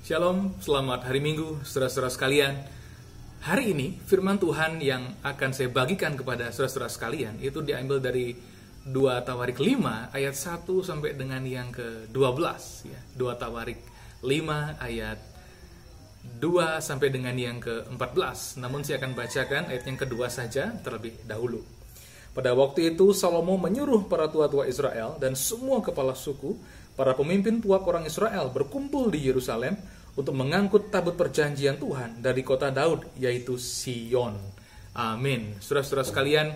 Shalom, selamat hari Minggu, saudara-saudara sekalian. Hari ini firman Tuhan yang akan saya bagikan kepada saudara-saudara sekalian itu diambil dari 2 Tawarik 5 ayat 1 sampai dengan yang ke-12 ya. 2 Tawarik 5 ayat 2 sampai dengan yang ke-14. Namun saya akan bacakan ayat yang kedua saja terlebih dahulu. Pada waktu itu Salomo menyuruh para tua-tua Israel dan semua kepala suku, para pemimpin puak orang Israel berkumpul di Yerusalem untuk mengangkut tabut perjanjian Tuhan dari kota Daud, yaitu Sion. Amin. Saudara-saudara sekalian,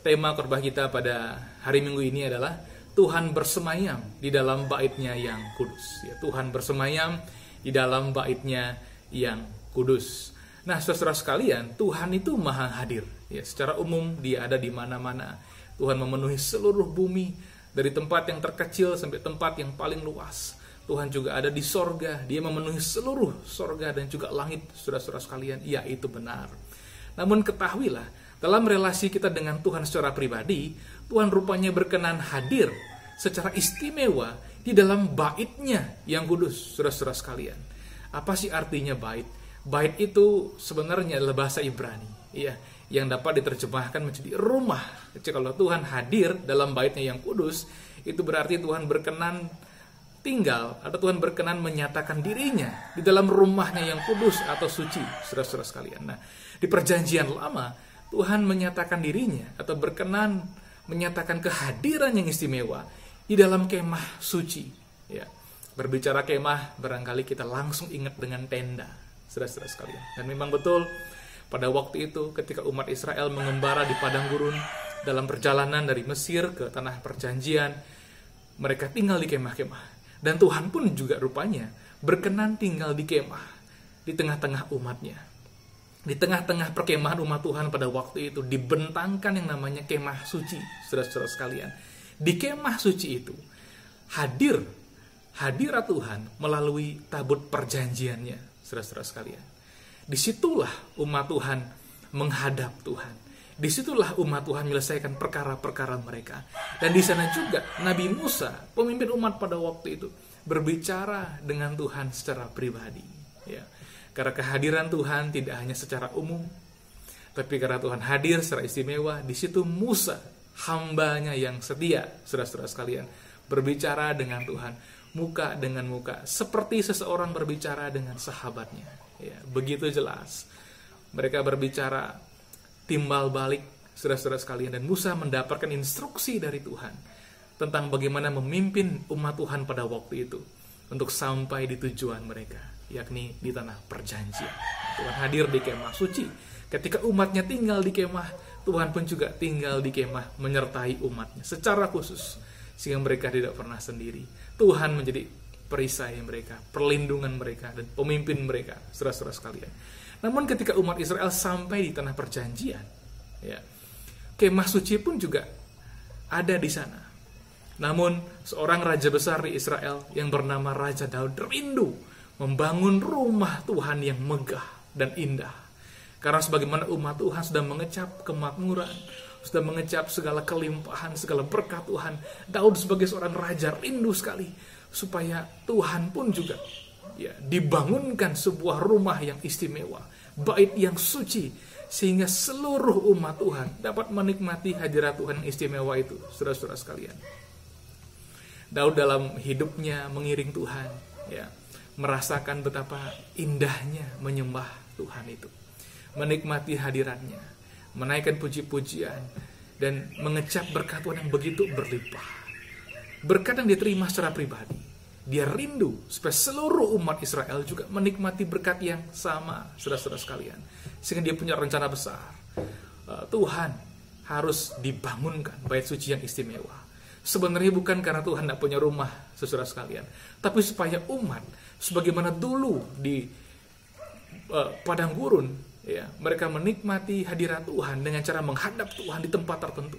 tema khotbah kita pada hari Minggu ini adalah Tuhan bersemayam di dalam bait-Nya yang kudus. Ya, Tuhan bersemayam di dalam bait-Nya yang kudus. Nah, saudara sekalian, Tuhan itu maha hadir. Ya, secara umum Dia ada di mana-mana. Tuhan memenuhi seluruh bumi dari tempat yang terkecil sampai tempat yang paling luas. Tuhan juga ada di sorga. Dia memenuhi seluruh sorga dan juga langit, saudara-saudara sekalian. Ya, itu benar. Namun ketahuilah, dalam relasi kita dengan Tuhan secara pribadi, Tuhan rupanya berkenan hadir secara istimewa di dalam bait-Nya yang kudus, saudara-saudara sekalian. Apa sih artinya bait? Bait itu sebenarnya adalah bahasa Ibrani, ya, yang dapat diterjemahkan menjadi rumah. Jadi kalau Tuhan hadir dalam bait-Nya yang kudus, itu berarti Tuhan berkenan tinggal, atau Tuhan berkenan menyatakan dirinya di dalam rumahnya yang kudus atau suci, saudara-saudara sekalian. Nah, di perjanjian lama, Tuhan menyatakan dirinya atau berkenan menyatakan kehadiran yang istimewa di dalam kemah suci. Ya, berbicara kemah, barangkali kita langsung ingat dengan tenda, saudara-saudara sekalian. Dan memang betul, pada waktu itu ketika umat Israel mengembara di padang gurun dalam perjalanan dari Mesir ke tanah perjanjian, mereka tinggal di kemah-kemah. Dan Tuhan pun juga rupanya berkenan tinggal di kemah, di tengah-tengah umatnya. Di tengah-tengah perkemahan umat Tuhan pada waktu itu dibentangkan yang namanya kemah suci, saudara-saudara sekalian. Di kemah suci itu hadirat Tuhan melalui tabut perjanjiannya, saudara-saudara sekalian. Disitulah umat Tuhan menghadap Tuhan. Disitulah umat Tuhan menyelesaikan perkara-perkara mereka. Dan di sana juga Nabi Musa, pemimpin umat pada waktu itu, berbicara dengan Tuhan secara pribadi. Ya. Karena kehadiran Tuhan tidak hanya secara umum, tapi karena Tuhan hadir secara istimewa, di situ Musa, hambanya yang setia, saudara-saudara sekalian, berbicara dengan Tuhan, muka dengan muka, seperti seseorang berbicara dengan sahabatnya. Ya, begitu jelas. Mereka berbicara timbal balik, saudara-saudara sekalian, dan Musa mendapatkan instruksi dari Tuhan tentang bagaimana memimpin umat Tuhan pada waktu itu untuk sampai di tujuan mereka, yakni di tanah perjanjian. Tuhan hadir di kemah suci. Ketika umatnya tinggal di kemah, Tuhan pun juga tinggal di kemah menyertai umatnya secara khusus, sehingga mereka tidak pernah sendiri. Tuhan menjadi perisai mereka, perlindungan mereka, dan pemimpin mereka, saudara-saudara sekalian. Namun ketika umat Israel sampai di tanah perjanjian, ya, kemah suci pun juga ada di sana. Namun seorang raja besar di Israel yang bernama Raja Daud rindu membangun rumah Tuhan yang megah dan indah. Karena sebagaimana umat Tuhan sudah mengecap kemakmuran, sudah mengecap segala kelimpahan, segala berkat Tuhan, Daud sebagai seorang raja rindu sekali supaya Tuhan pun juga, ya, dibangunkan sebuah rumah yang istimewa, bait yang suci, sehingga seluruh umat Tuhan dapat menikmati hadirat Tuhan yang istimewa itu, saudara-saudara sekalian. Daud dalam hidupnya mengiring Tuhan, ya, merasakan betapa indahnya menyembah Tuhan itu, menikmati hadiratnya, menaikkan puji-pujian, dan mengecap berkat Tuhan yang begitu berlimpah. Berkat yang diterima secara pribadi, dia rindu supaya seluruh umat Israel juga menikmati berkat yang sama, saudara-saudara sekalian. Sehingga dia punya rencana besar. Tuhan harus dibangunkan bait suci yang istimewa. Sebenarnya bukan karena Tuhan tidak punya rumah, saudara sekalian, tapi supaya umat, sebagaimana dulu di padang gurun, ya, mereka menikmati hadirat Tuhan dengan cara menghadap Tuhan di tempat tertentu.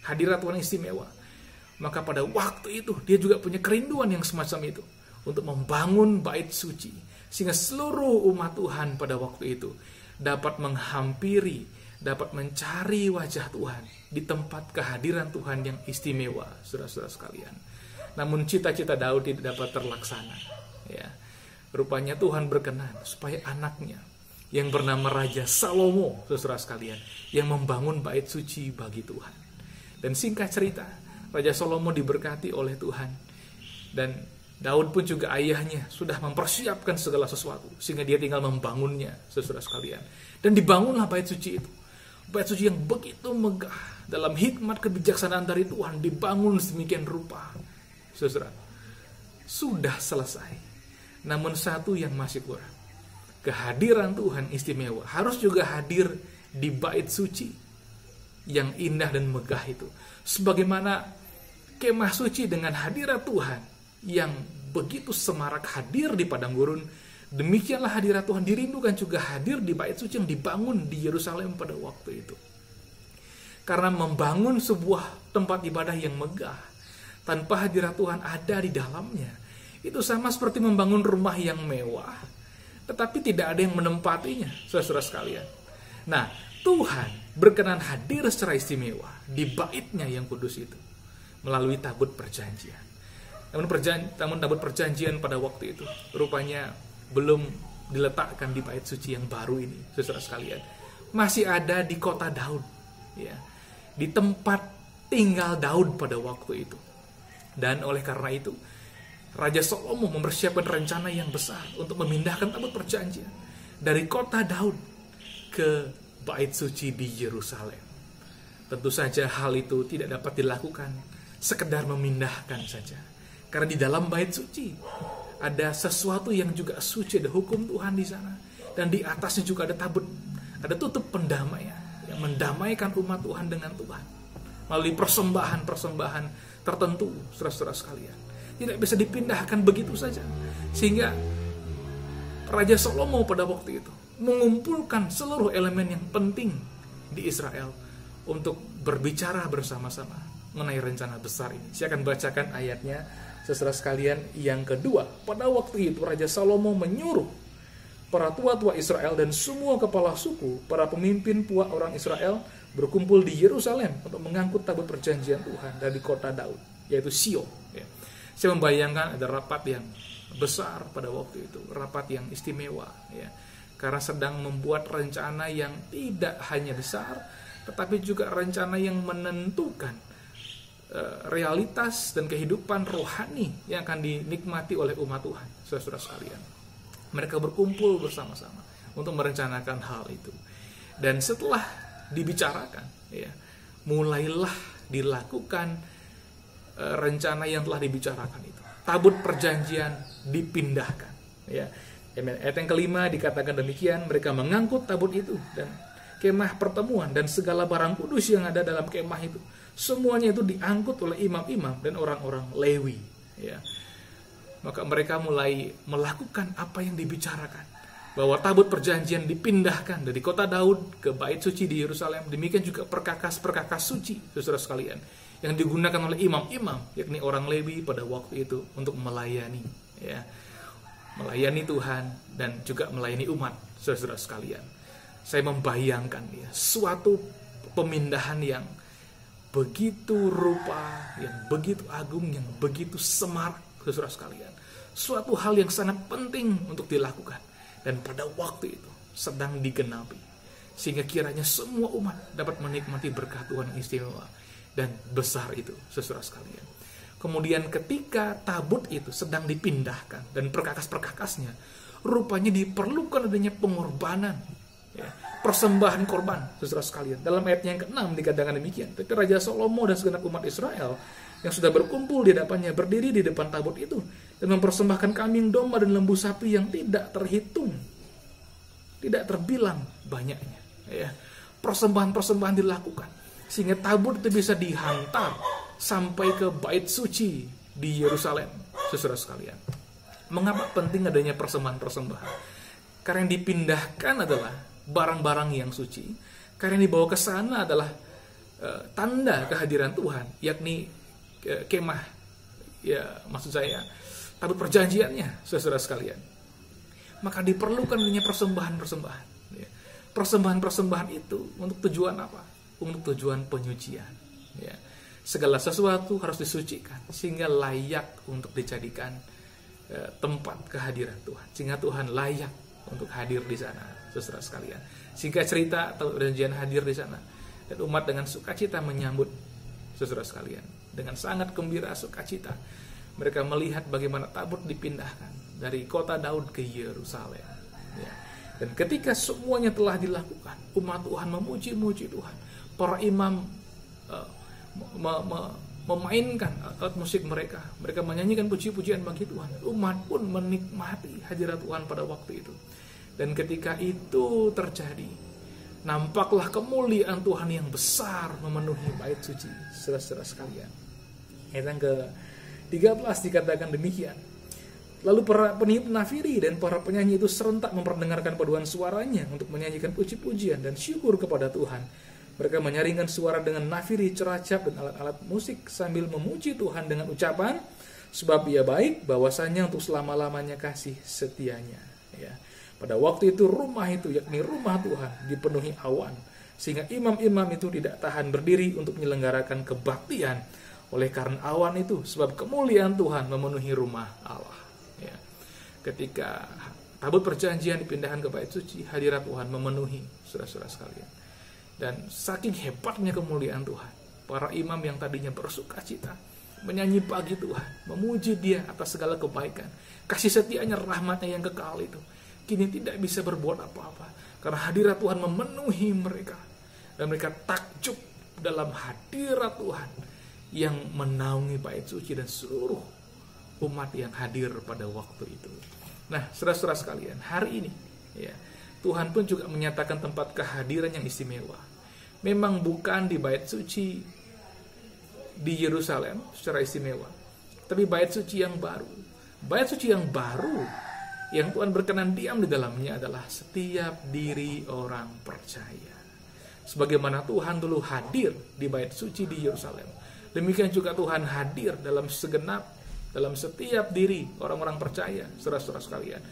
Hadirat Tuhan istimewa. Maka pada waktu itu dia juga punya kerinduan yang semacam itu untuk membangun bait suci, sehingga seluruh umat Tuhan pada waktu itu dapat menghampiri, dapat mencari wajah Tuhan di tempat kehadiran Tuhan yang istimewa, saudara-saudara sekalian. Namun cita-cita Daud tidak dapat terlaksana, ya. Rupanya Tuhan berkenan supaya anaknya yang bernama Raja Salomo, saudara sekalian, yang membangun bait suci bagi Tuhan. Dan singkat cerita, Raja Salomo diberkati oleh Tuhan. Dan Daud pun juga ayahnya sudah mempersiapkan segala sesuatu, sehingga dia tinggal membangunnya, saudara sekalian. Dan dibangunlah bait suci itu. Bait suci yang begitu megah, dalam hikmat kebijaksanaan dari Tuhan, dibangun sedemikian rupa. Saudara, sudah selesai. Namun satu yang masih kurang. Kehadiran Tuhan istimewa harus juga hadir di bait suci yang indah dan megah itu. Sebagaimana kemah suci dengan hadirat Tuhan yang begitu semarak hadir di padang gurun, demikianlah hadirat Tuhan dirindukan juga hadir di bait suci yang dibangun di Yerusalem pada waktu itu. Karena membangun sebuah tempat ibadah yang megah tanpa hadirat Tuhan ada di dalamnya, itu sama seperti membangun rumah yang mewah, tetapi tidak ada yang menempatinya, saudara sekalian. Nah, Tuhan berkenan hadir secara istimewa di baitnya yang kudus itu, melalui tabut perjanjian. Namun tabut perjanjian pada waktu itu, rupanya belum diletakkan di bait suci yang baru ini, saudara sekalian. Masih ada di kota Daud, ya, di tempat tinggal Daud pada waktu itu. Dan oleh karena itu, Raja Salomo mempersiapkan rencana yang besar untuk memindahkan tabut perjanjian dari kota Daud ke bait suci di Yerusalem. Tentu saja hal itu tidak dapat dilakukan sekedar memindahkan saja. Karena di dalam bait suci ada sesuatu yang juga suci, ada hukum Tuhan di sana. Dan di atasnya juga ada tabut, ada tutup pendamaian yang mendamaikan umat Tuhan dengan Tuhan melalui persembahan-persembahan tertentu, saudara-saudara sekalian. Tidak bisa dipindahkan begitu saja. Sehingga Raja Salomo pada waktu itu mengumpulkan seluruh elemen yang penting di Israel untuk berbicara bersama-sama mengenai rencana besar ini. Saya akan bacakan ayatnya, saudara sekalian, yang kedua. Pada waktu itu Raja Salomo menyuruh para tua-tua Israel dan semua kepala suku, para pemimpin puak orang Israel berkumpul di Yerusalem untuk mengangkut tabut perjanjian Tuhan dari kota Daud, yaitu Sio. Saya membayangkan ada rapat yang besar pada waktu itu, rapat yang istimewa, ya, karena sedang membuat rencana yang tidak hanya besar, tetapi juga rencana yang menentukan realitas dan kehidupan rohani yang akan dinikmati oleh umat Tuhan, saudara sekalian. Mereka berkumpul bersama-sama untuk merencanakan hal itu, dan setelah dibicarakan, ya, mulailah dilakukan rencana yang telah dibicarakan itu. Tabut perjanjian dipindahkan, ya. Ayat yang kelima dikatakan demikian, mereka mengangkut tabut itu dan kemah pertemuan dan segala barang kudus yang ada dalam kemah itu. Semuanya itu diangkut oleh imam-imam dan orang-orang Lewi, ya. Maka mereka mulai melakukan apa yang dibicarakan, bahwa tabut perjanjian dipindahkan dari kota Daud ke bait suci di Yerusalem. Demikian juga perkakas-perkakas suci, saudara sekalian, yang digunakan oleh imam-imam, yakni orang Lewi pada waktu itu untuk melayani, ya, melayani Tuhan dan juga melayani umat, saudara sekalian. Saya membayangkan, ya, suatu pemindahan yang begitu rupa, yang begitu agung, yang begitu semarak, saudara sekalian. Suatu hal yang sangat penting untuk dilakukan dan pada waktu itu sedang digenapi, sehingga kiranya semua umat dapat menikmati berkat Tuhan yang istimewa dan besar itu, saudara sekalian. Kemudian ketika tabut itu sedang dipindahkan dan perkakas-perkakasnya, rupanya diperlukan adanya pengorbanan, ya, persembahan korban, saudara sekalian. Dalam ayat yang ke-6 dikatakan demikian. Tapi Raja Salomo dan segenap umat Israel yang sudah berkumpul di hadapannya berdiri di depan tabut itu dan mempersembahkan kambing domba dan lembu sapi yang tidak terhitung, tidak terbilang banyaknya, ya. Persembahan-persembahan dilakukan sehingga tabut itu bisa dihantar sampai ke bait suci di Yerusalem, saudara sekalian. Mengapa penting adanya persembahan-persembahan? Karena yang dipindahkan adalah barang-barang yang suci. Karena yang dibawa ke sana adalah tanda kehadiran Tuhan, yakni kemah, ya, maksud saya tabut perjanjiannya, saudara sekalian. Maka diperlukan adanya persembahan-persembahan, ya. Persembahan-persembahan itu untuk tujuan apa? Untuk tujuan penyucian, ya. Segala sesuatu harus disucikan sehingga layak untuk dijadikan tempat kehadiran Tuhan, sehingga Tuhan layak untuk hadir di sana, saudara sekalian. Singkat cerita, perjanjian hadir di sana, dan umat dengan sukacita menyambut, saudara sekalian, dengan sangat gembira sukacita. Mereka melihat bagaimana tabut dipindahkan dari kota Daud ke Yerusalem. Ya. Dan ketika semuanya telah dilakukan, umat Tuhan memuji-muji Tuhan. Para imam memainkan alat musik mereka. Mereka menyanyikan puji-pujian bagi Tuhan. Umat pun menikmati hadirat Tuhan pada waktu itu. Dan ketika itu terjadi, nampaklah kemuliaan Tuhan yang besar memenuhi bait suci, saudara-saudara sekalian. Ayat yang ke-13 dikatakan demikian. Lalu para peniup nafiri dan para penyanyi itu serentak memperdengarkan paduan suaranya untuk menyanyikan puji-pujian dan syukur kepada Tuhan. Mereka menyaringkan suara dengan nafiri, ceracap, dan alat-alat musik sambil memuji Tuhan dengan ucapan, sebab Ia baik, bahwasanya untuk selama-lamanya kasih setianya. Ya. Pada waktu itu rumah itu, yakni rumah Tuhan, dipenuhi awan, sehingga imam-imam itu tidak tahan berdiri untuk menyelenggarakan kebaktian oleh karena awan itu, sebab kemuliaan Tuhan memenuhi rumah Allah. Ya. Ketika tabut perjanjian dipindahkan ke bait suci, hadirat Tuhan memenuhi saudara-saudara sekalian. Dan saking hebatnya kemuliaan Tuhan, para imam yang tadinya bersukacita menyanyi bagi Tuhan, memuji Dia atas segala kebaikan, kasih setianya, rahmatnya yang kekal itu, kini tidak bisa berbuat apa-apa karena hadirat Tuhan memenuhi mereka. Dan mereka takjub dalam hadirat Tuhan yang menaungi bait suci dan seluruh umat yang hadir pada waktu itu. Nah, saudara-saudara sekalian, hari ini ya, Tuhan pun juga menyatakan tempat kehadiran yang istimewa. Memang bukan di bait suci di Yerusalem secara istimewa, tapi bait suci yang baru. Bait suci yang baru yang Tuhan berkenan diam di dalamnya adalah setiap diri orang percaya. Sebagaimana Tuhan dulu hadir di bait suci di Yerusalem, demikian juga Tuhan hadir dalam setiap diri orang-orang percaya, saudara-saudara sekalian.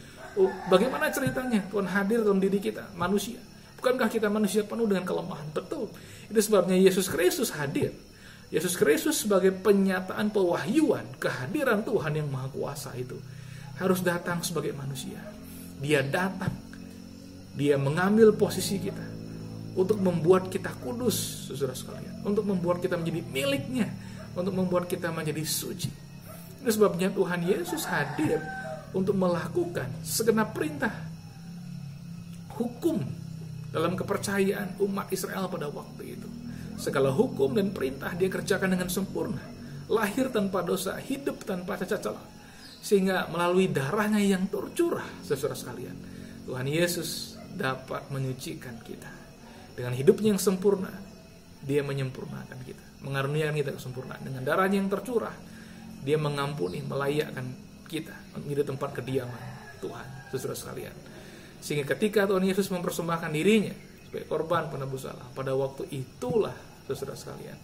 Bagaimana ceritanya Tuhan hadir dalam diri kita, manusia? Bukankah kita manusia penuh dengan kelemahan? Betul. Itu sebabnya Yesus Kristus hadir. Yesus Kristus sebagai penyataan pewahyuan kehadiran Tuhan yang Maha Kuasa itu harus datang sebagai manusia. Dia datang, Dia mengambil posisi kita untuk membuat kita kudus, saudara sekalian, untuk membuat kita menjadi miliknya, untuk membuat kita menjadi suci. Itu sebabnya Tuhan Yesus hadir untuk melakukan segenap perintah hukum dalam kepercayaan umat Israel pada waktu itu. Segala hukum dan perintah Dia kerjakan dengan sempurna, lahir tanpa dosa, hidup tanpa cacat celah, sehingga melalui darahnya yang tercurah, saudara sekalian, Tuhan Yesus dapat menyucikan kita. Dengan hidupnya yang sempurna, Dia menyempurnakan kita, mengaruniakan kita kesempurnaan. Dengan darahnya yang tercurah, Dia mengampuni, melayakkan kita menjadi tempat kediaman Tuhan, saudara sekalian. Sehingga ketika Tuhan Yesus mempersembahkan dirinya sebagai korban penebus salah, pada waktu itulah, saudara sekalian,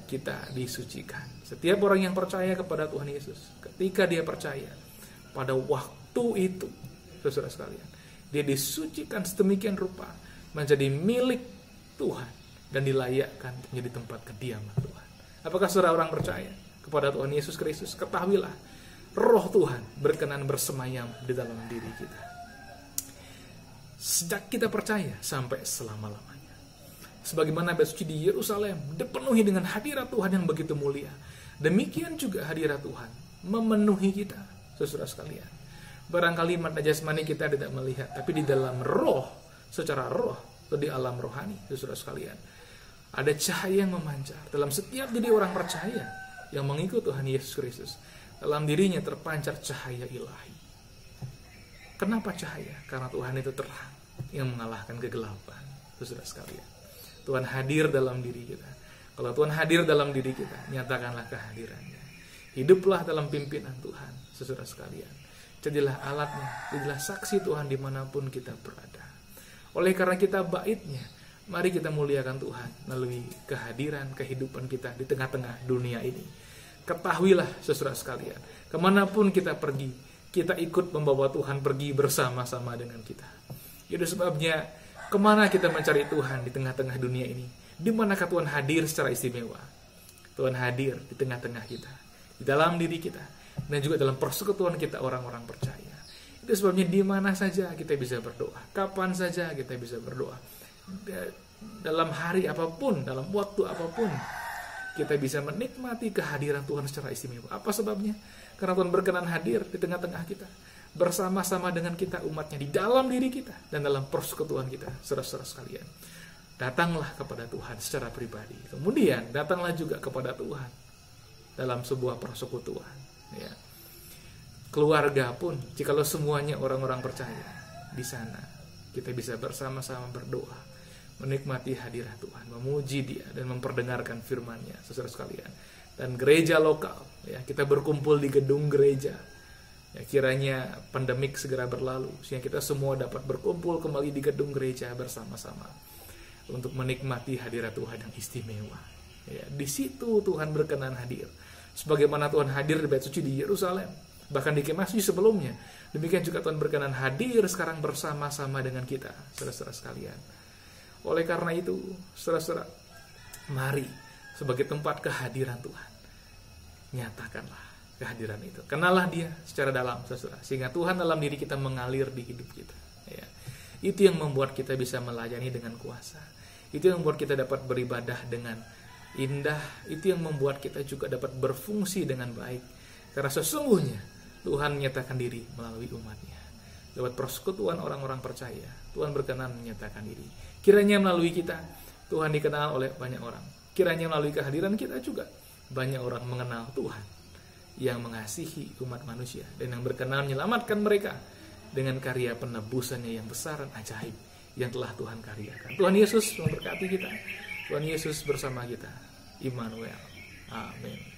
kita disucikan. Setiap orang yang percaya kepada Tuhan Yesus, ketika dia percaya, pada waktu itu, saudara sekalian, dia disucikan sedemikian rupa, menjadi milik Tuhan, dan dilayakkan menjadi tempat kediaman Tuhan. Apakah saudara orang percaya kepada Tuhan Yesus Kristus? Ketahuilah, Roh Tuhan berkenan bersemayam di dalam diri kita. Sejak kita percaya sampai selama-lamanya. Sebagaimana bait suci di Yerusalem dipenuhi dengan hadirat Tuhan yang begitu mulia, demikian juga hadirat Tuhan memenuhi kita, saudara sekalian. Barangkali mata jasmani kita tidak melihat, tapi di dalam roh, secara roh atau di alam rohani, saudara sekalian, ada cahaya yang memancar dalam setiap diri orang percaya yang mengikut Tuhan Yesus Kristus. Dalam dirinya terpancar cahaya ilahi. Kenapa cahaya? Karena Tuhan itu terang yang mengalahkan kegelapan, saudara sekalian. Tuhan hadir dalam diri kita. Kalau Tuhan hadir dalam diri kita, nyatakanlah kehadirannya. Hiduplah dalam pimpinan Tuhan, saudara sekalian. Jadilah alatnya, jadilah saksi Tuhan dimanapun kita berada. Oleh karena kita baitnya, mari kita muliakan Tuhan melalui kehadiran kehidupan kita di tengah-tengah dunia ini. Ketahuilah, saudara sekalian, kemanapun kita pergi, kita ikut membawa Tuhan pergi bersama-sama dengan kita. Itu sebabnya, kemana kita mencari Tuhan di tengah-tengah dunia ini? Di manakah Tuhan hadir secara istimewa? Tuhan hadir di tengah-tengah kita, di dalam diri kita, dan juga dalam persekutuan kita orang-orang percaya. Itu sebabnya di mana saja kita bisa berdoa, kapan saja kita bisa berdoa, dalam hari apapun, dalam waktu apapun, kita bisa menikmati kehadiran Tuhan secara istimewa. Apa sebabnya? Karena Tuhan berkenan hadir di tengah-tengah kita, bersama-sama dengan kita umatnya, di dalam diri kita, dan dalam persekutuan kita, saudara-saudara sekalian. Datanglah kepada Tuhan secara pribadi. Kemudian datanglah juga kepada Tuhan dalam sebuah persekutuan. Ya. Keluarga pun, jikalau semuanya orang-orang percaya, di sana kita bisa bersama-sama berdoa, menikmati hadirat Tuhan, memuji Dia dan memperdengarkan firman-Nya, saudara sekalian. Dan gereja lokal, ya, kita berkumpul di gedung gereja. Ya, kiranya pandemik segera berlalu sehingga kita semua dapat berkumpul kembali di gedung gereja bersama-sama untuk menikmati hadirat Tuhan yang istimewa. Ya, di situ Tuhan berkenan hadir. Sebagaimana Tuhan hadir di Bait Suci di Yerusalem, bahkan di Kemah Suci sebelumnya, demikian juga Tuhan berkenan hadir sekarang bersama-sama dengan kita, saudara-saudara sekalian. Oleh karena itu, saudara-saudara, mari sebagai tempat kehadiran Tuhan, nyatakanlah kehadiran itu. Kenalah Dia secara dalam, saudara, sehingga Tuhan dalam diri kita mengalir di hidup kita. Ya. Itu yang membuat kita bisa melayani dengan kuasa. Itu yang membuat kita dapat beribadah dengan indah. Itu yang membuat kita juga dapat berfungsi dengan baik. Karena sesungguhnya Tuhan menyatakan diri melalui umatnya. Lewat persekutuan orang-orang percaya, Tuhan berkenan menyatakan diri. Kiranya melalui kita, Tuhan dikenal oleh banyak orang. Kiranya melalui kehadiran kita juga, banyak orang mengenal Tuhan yang mengasihi umat manusia dan yang berkenan menyelamatkan mereka dengan karya penebusannya yang besar dan ajaib yang telah Tuhan karyakan. Tuhan Yesus memberkati kita. Tuhan Yesus bersama kita. Immanuel. Amin.